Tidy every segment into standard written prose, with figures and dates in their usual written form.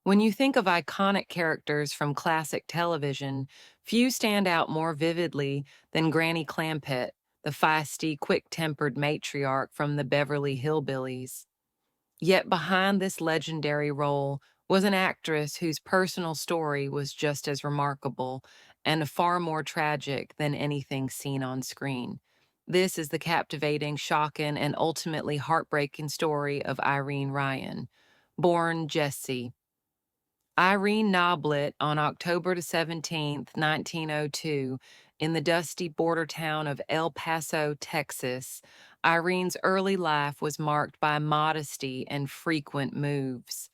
When you think of iconic characters from classic television, few stand out more vividly than Granny Clampett, the feisty, quick tempered matriarch from the Beverly Hillbillies. Yet behind this legendary role was an actress whose personal story was just as remarkable and far more tragic than anything seen on screen. This is the captivating, shocking, and ultimately heartbreaking story of Irene Ryan, born Jessie Irene Noblet on October 17th, 1902, in the dusty border town of El Paso, Texas. Irene's early life was marked by modesty and frequent moves.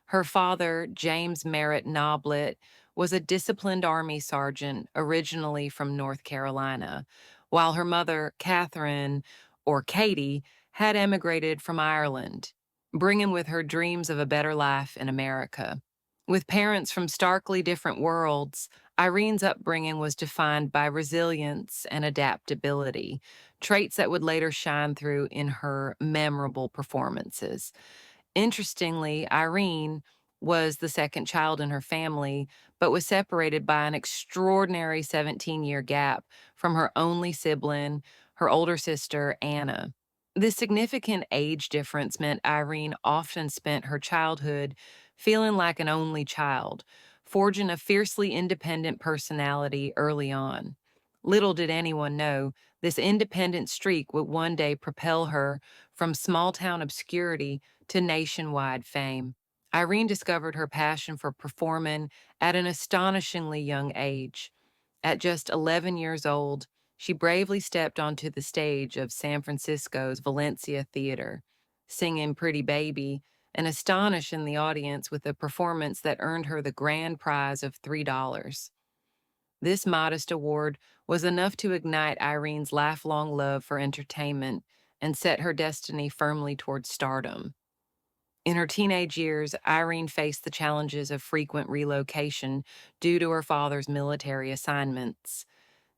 Her father, James Merritt Noblet, was a disciplined Army sergeant originally from North Carolina, while her mother, Catherine, or Katie, had emigrated from Ireland, bringing with her dreams of a better life in America. With parents from starkly different worlds, Irene's upbringing was defined by resilience and adaptability, traits that would later shine through in her memorable performances. Interestingly, Irene was the second child in her family, but was separated by an extraordinary 17-year gap from her only sibling, her older sister, Anna. This significant age difference meant Irene often spent her childhood feeling like an only child, forging a fiercely independent personality early on. Little did anyone know this independent streak would one day propel her from small town obscurity to nationwide fame. Irene discovered her passion for performing at an astonishingly young age. At just 11 years old, she bravely stepped onto the stage of San Francisco's Valencia Theater, singing Pretty Baby and astonishing the audience with a performance that earned her the grand prize of $3. This modest award was enough to ignite Irene's lifelong love for entertainment and set her destiny firmly toward stardom. In her teenage years, Irene faced the challenges of frequent relocation due to her father's military assignments.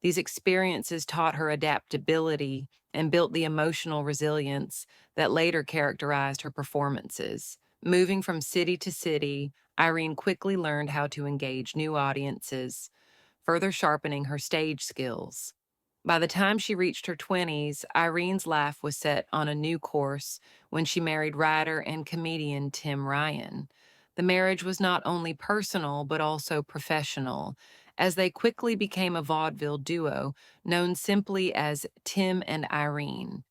These experiences taught her adaptability and built the emotional resilience that later characterized her performances. Moving from city to city, Irene quickly learned how to engage new audiences, further sharpening her stage skills. By the time she reached her 20s, Irene's life was set on a new course when she married writer and comedian Tim Ryan. The marriage was not only personal but also professional, as they quickly became a vaudeville duo known simply as Tim and Irene.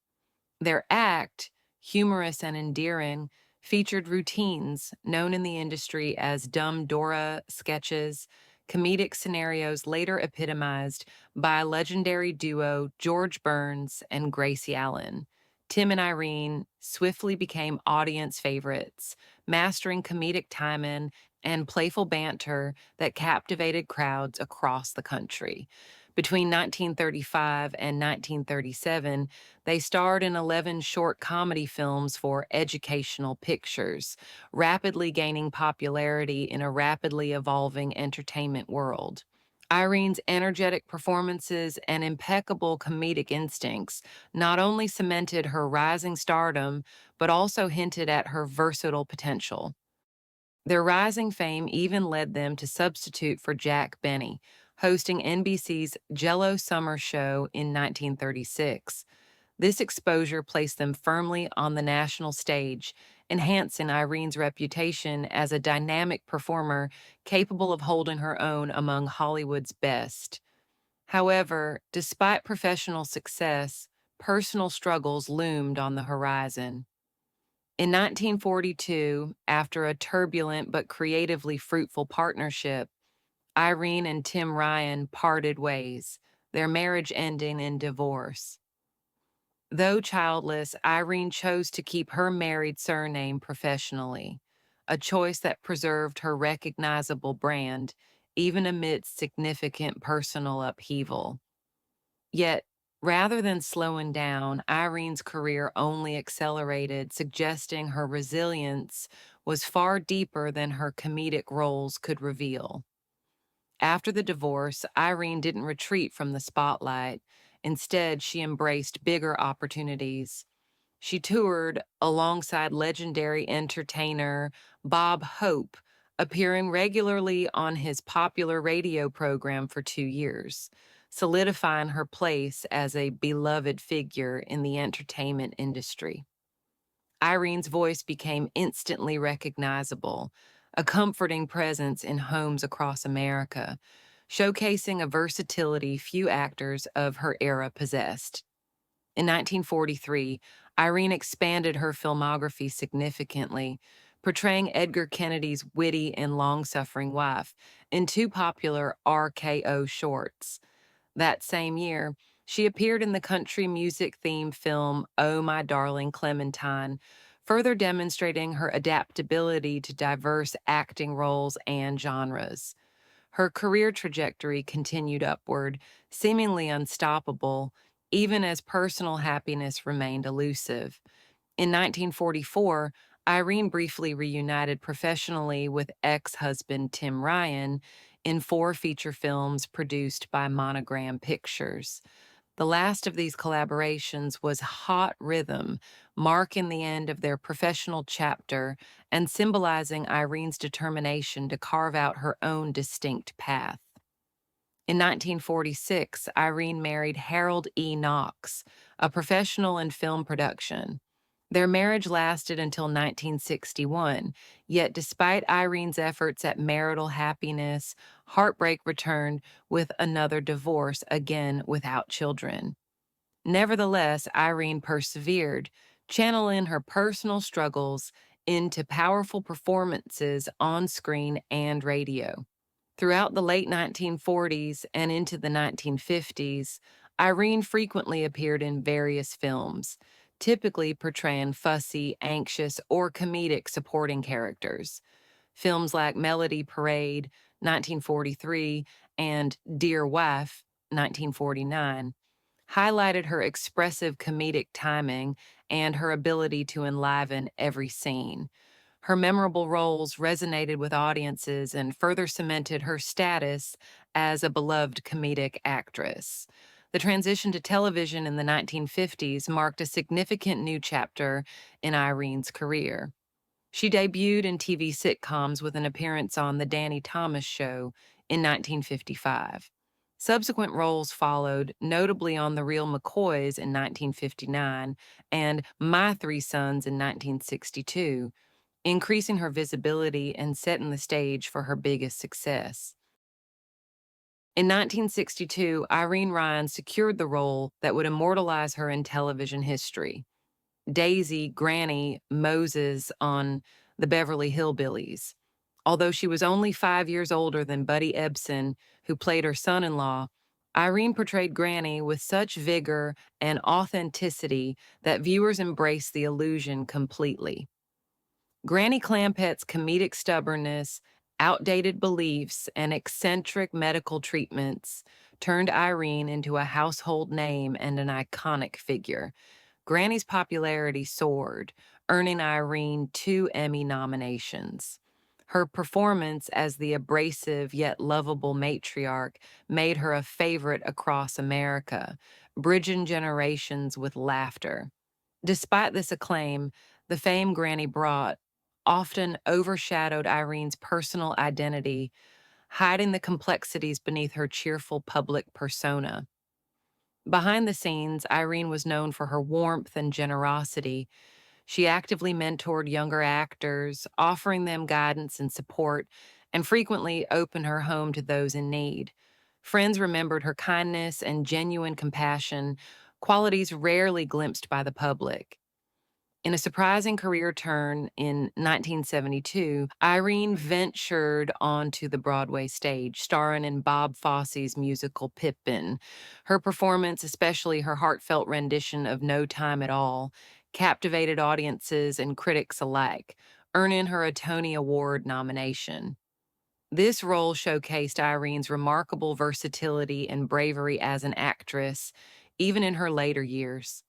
Their act, humorous and endearing, featured routines known in the industry as dumb Dora sketches, comedic scenarios later epitomized by legendary duo George Burns and Gracie Allen. Tim and Irene swiftly became audience favorites, mastering comedic timing and playful banter that captivated crowds across the country. Between 1935 and 1937, they starred in 11 short comedy films for Educational Pictures, rapidly gaining popularity in a rapidly evolving entertainment world. Irene's energetic performances and impeccable comedic instincts not only cemented her rising stardom, but also hinted at her versatile potential. Their rising fame even led them to substitute for Jack Benny, hosting NBC's Jello Summer Show in 1936. This exposure placed them firmly on the national stage, enhancing Irene's reputation as a dynamic performer capable of holding her own among Hollywood's best. However, despite professional success, personal struggles loomed on the horizon. In 1942, after a turbulent but creatively fruitful partnership, Irene and Tim Ryan parted ways, their marriage ending in divorce. Though childless, Irene chose to keep her married surname professionally, a choice that preserved her recognizable brand even amidst significant personal upheaval. Yet, rather than slowing down, Irene's career only accelerated, suggesting her resilience was far deeper than her comedic roles could reveal. After the divorce, Irene didn't retreat from the spotlight. Instead, she embraced bigger opportunities. She toured alongside legendary entertainer Bob Hope, appearing regularly on his popular radio program for 2 years, solidifying her place as a beloved figure in the entertainment industry. Irene's voice became instantly recognizable, a comforting presence in homes across America, showcasing a versatility few actors of her era possessed. In 1943, Irene expanded her filmography significantly, portraying Edgar Kennedy's witty and long suffering wife in two popular RKO shorts. That same year, she appeared in the country music themed film Oh My Darling Clementine, further demonstrating her adaptability to diverse acting roles and genres. Her career trajectory continued upward, seemingly unstoppable, even as personal happiness remained elusive. In 1944, Irene briefly reunited professionally with ex husband Tim Ryan in four feature films produced by Monogram Pictures. The last of these collaborations was Hot Rhythm, marking the end of their professional chapter and symbolizing Irene's determination to carve out her own distinct path. In 1946, Irene married Harold E. Knox, a professional in film production. Their marriage lasted until 1961, yet despite Irene's efforts at marital happiness, heartbreak returned with another divorce, again without children. Nevertheless, Irene persevered, channeling her personal struggles into powerful performances on screen and radio. Throughout the late 1940s and into the 1950s, Irene frequently appeared in various films, typically portraying fussy, anxious, or comedic supporting characters. Films like Melody Parade, 1943, and Dear Wife, 1949, highlighted her expressive comedic timing and her ability to enliven every scene. Her memorable roles resonated with audiences and further cemented her status as a beloved comedic actress. The transition to television in the 1950s marked a significant new chapter in Irene's career. She debuted in TV sitcoms with an appearance on The Danny Thomas Show in 1955. Subsequent roles followed, notably on The Real McCoys in 1959 and My Three Sons in 1962, increasing her visibility and setting the stage for her biggest success. In 1962, Irene Ryan secured the role that would immortalize her in television history. Daisy Granny Moses on The Beverly Hillbillies. Although she was only 5 years older than Buddy Ebsen, who played her son in law, Irene portrayed Granny with such vigor and authenticity that viewers embraced the illusion completely. Granny Clampett's comedic stubbornness, outdated beliefs, and eccentric medical treatments turned Irene into a household name and an iconic figure. Granny's popularity soared, earning Irene 2 Emmy nominations. Her performance as the abrasive yet lovable matriarch made her a favorite across America, bridging generations with laughter. Despite this acclaim, the fame Granny brought often overshadowed Irene's personal identity, hiding the complexities beneath her cheerful public persona. Behind the scenes, Irene was known for her warmth and generosity. She actively mentored younger actors, offering them guidance and support, and frequently opened her home to those in need. Friends remembered her kindness and genuine compassion, qualities rarely glimpsed by the public. In a surprising career turn in 1972, Irene ventured onto the Broadway stage, starring in Bob Fosse's musical Pippin. Her performance, especially her heartfelt rendition of No Time at All, captivated audiences and critics alike, earning her a Tony Award nomination. This role showcased Irene's remarkable versatility and bravery as an actress, even in her later years.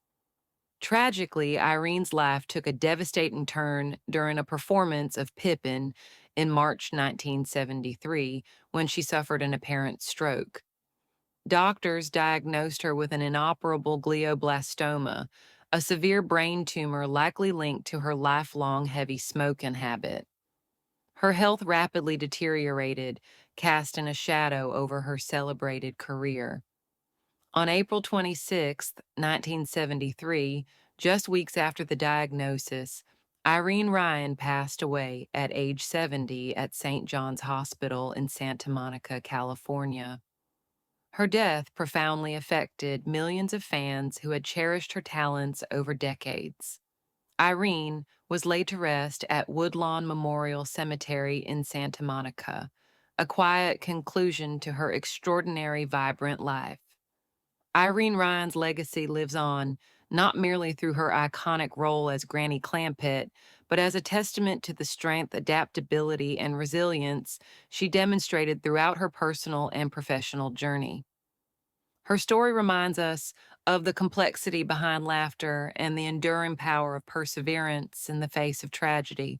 Tragically, Irene's life took a devastating turn during a performance of Pippin in March 1973 when she suffered an apparent stroke. Doctors diagnosed her with an inoperable glioblastoma, a severe brain tumor likely linked to her lifelong heavy smoking habit. Her health rapidly deteriorated, casting a shadow over her celebrated career. On April 26, 1973, just weeks after the diagnosis, Irene Ryan passed away at age 70 at St. John's Hospital in Santa Monica, California. Her death profoundly affected millions of fans who had cherished her talents over decades. Irene was laid to rest at Woodlawn Memorial Cemetery in Santa Monica, a quiet conclusion to her extraordinary, vibrant life. Irene Ryan's legacy lives on, not merely through her iconic role as Granny Clampett, but as a testament to the strength, adaptability, and resilience she demonstrated throughout her personal and professional journey. Her story reminds us of the complexity behind laughter and the enduring power of perseverance in the face of tragedy,